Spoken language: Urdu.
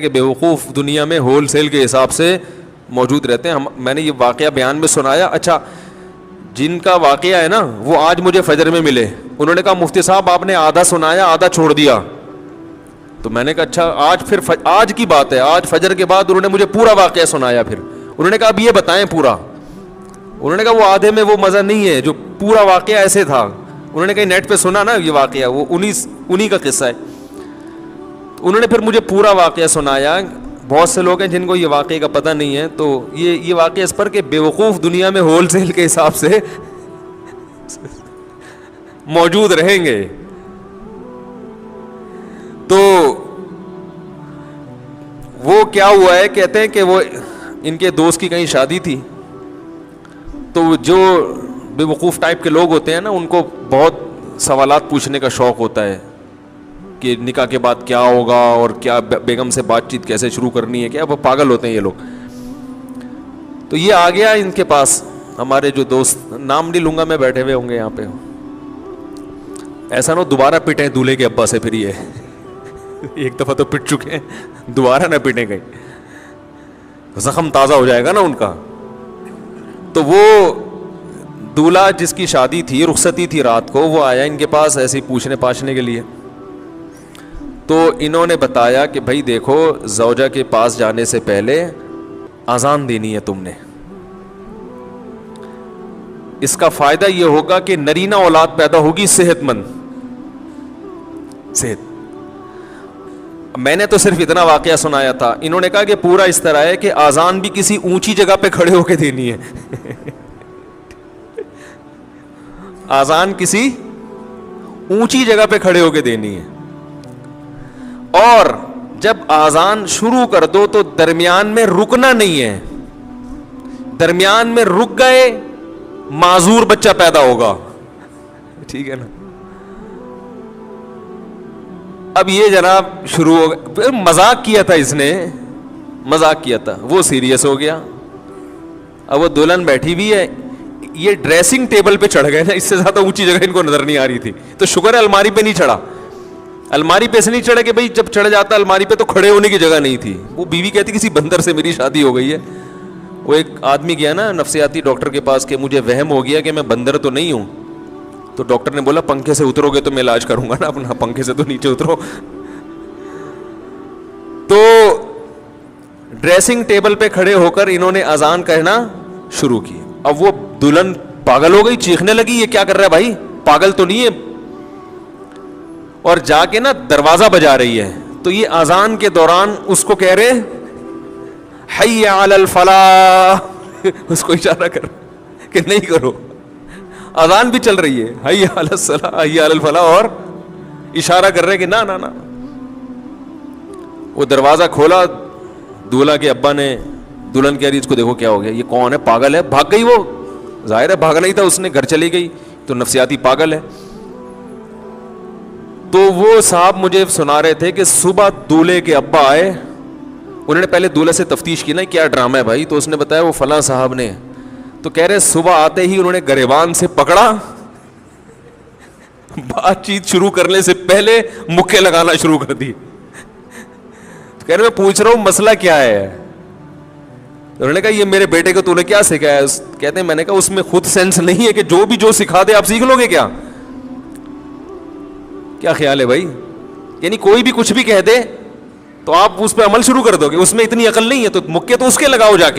کہ بیوقوف دنیا میں ہول سیل کے حساب سے موجود رہتے ہیں. میں نے یہ واقعہ بیان میں سنایا. اچھا جن کا واقعہ ہے نا وہ آج مجھے فجر میں ملے, انہوں نے کہا مفتی صاحب آپ نے آدھا سنایا آدھا چھوڑ دیا. تو میں نے کہا اچھا آج پھر آج کی بات ہے, آج فجر کے بعد انہوں نے مجھے پورا واقعہ سنایا. پھر انہوں نے کہا اب یہ بتائیں پورا. انہوں نے کہا وہ آدھے میں وہ مزہ نہیں ہے جو پورا واقعہ ایسے تھا. انہوں نے کہا نیٹ پہ سنا نا یہ واقعہ, وہ انہی کا قصہ ہے. انہوں نے پھر مجھے پورا واقعہ سنایا. بہت سے لوگ ہیں جن کو یہ واقعے کا پتہ نہیں ہے, تو یہ واقعہ اس پر کہ بیوقوف دنیا میں ہول سیل کے حساب سے موجود رہیں گے. تو وہ کیا ہوا ہے, کہتے ہیں کہ وہ ان کے دوست کی کہیں شادی تھی, تو جو بیوقوف ٹائپ کے لوگ ہوتے ہیں نا ان کو بہت سوالات پوچھنے کا شوق ہوتا ہے کہ نکاح کے بعد کیا ہوگا اور کیا بیگم سے بات چیت کیسے شروع کرنی ہے, کیا وہ پاگل ہوتے ہیں یہ لوگ. تو یہ آ گیا ان کے پاس, ہمارے جو دوست, نام نہیں لوں گا میں, بیٹھے ہوئے ہوں گے یہاں پہ. ایسا نہ دوبارہ پٹیں دولہے کے ابا سے. پھر یہ ایک دفعہ تو پٹ چکے ہیں, دوبارہ نہ پٹیں گئی, زخم تازہ ہو جائے گا نا ان کا. تو وہ دولہا جس کی شادی تھی, رخصتی تھی رات کو, وہ آیا ان کے پاس ایسے ہی پوچھنے پاچھنے کے لیے. تو انہوں نے بتایا کہ بھائی دیکھو زوجہ کے پاس جانے سے پہلے اذان دینی ہے تم نے. اس کا فائدہ یہ ہوگا کہ نرینہ اولاد پیدا ہوگی صحت مند. صحت. میں نے تو صرف اتنا واقعہ سنایا تھا, انہوں نے کہا کہ پورا اس طرح ہے کہ اذان بھی کسی اونچی جگہ پہ کھڑے ہو کے دینی ہے. اذان کسی اونچی جگہ پہ کھڑے ہو کے دینی ہے, اور جب اذان شروع کر دو تو درمیان میں رکنا نہیں ہے. درمیان میں رک گئے معذور بچہ پیدا ہوگا. ٹھیک ہے نا. اب یہ جناب شروع ہو گیا, مذاق کیا تھا اس نے, مذاق کیا تھا, وہ سیریس ہو گیا. اب وہ دلہن بیٹھی بھی ہے, یہ ڈریسنگ ٹیبل پہ چڑھ گئے نا, اس سے زیادہ اونچی جگہ ان کو نظر نہیں آ رہی تھی. تو شکر ہے الماری پہ نہیں چڑھا. الماری پہ سے نہیں چڑھے کہ بھائی جب چڑھ جاتا الماری پہ تو کھڑے ہونے کی جگہ نہیں تھی. وہ بیوی کہتی کسی بندر سے میری شادی ہو گئی ہے. وہ ایک آدمی گیا نا نفسیاتی ڈاکٹر کے پاس کہ مجھے وہم ہو گیا کہ میں بندر تو نہیں ہوں. تو ڈاکٹر نے بولا پنکھے سے اترو گے تو میں علاج کروں گا نا اپنا, پنکھے سے تو نیچے اترو. تو ڈریسنگ ٹیبل پہ کھڑے ہو کر انہوں نے اذان کہنا شروع کی. اب وہ دلہن پاگل ہو گئی, چیخنے لگی یہ کیا کر رہا ہے بھائی, پاگل تو نہیں ہے. اور جا کے نا دروازہ بجا رہی ہے. تو یہ اذان کے دوران اس کو کہہ رہے حی علی الفلاح, اس کو اشارہ کر کہ نہیں کرو. اذان بھی چل رہی ہے, حی علی الصلاح حی علی الفلاح, اور اشارہ کر رہے کہ نہ نہ نہ. وہ دروازہ کھولا, دولہا کے ابا نے, دلہن کہہ رہی اس کو دیکھو کیا ہو گیا, یہ کون ہے, پاگل ہے. بھاگ گئی, وہ ظاہر ہے بھاگنا ہی تھا اس نے, گھر چلی گئی. تو نفسیاتی پاگل ہے. تو وہ صاحب مجھے سنا رہے تھے کہ صبح دولہے کے ابا آئے, انہوں نے پہلے دولہے سے تفتیش کی نا کیا ڈرامہ ہے بھائی, تو اس نے بتایا وہ فلاں صاحب نے. تو کہہ رہے صبح آتے ہی انہوں نے گریبان سے پکڑا, بات چیت شروع کرنے سے پہلے مکے لگانا شروع کر دی. تو کہہ رہے میں پوچھ رہا ہوں مسئلہ کیا ہے. انہوں نے کہا یہ میرے بیٹے کو تو نے کیا سکھایا. کہتے ہیں میں نے کہا اس میں خود سینس نہیں ہے کہ جو بھی جو سکھا دے آپ سیکھ لو گے کیا. کیا خیال ہے بھائی, یعنی کوئی بھی کچھ بھی کہہ دے تو آپ اس پہ عمل شروع کر دو گے, اس میں اتنی عقل نہیں ہے تو مکے تو اس کے لگاؤ جا کے.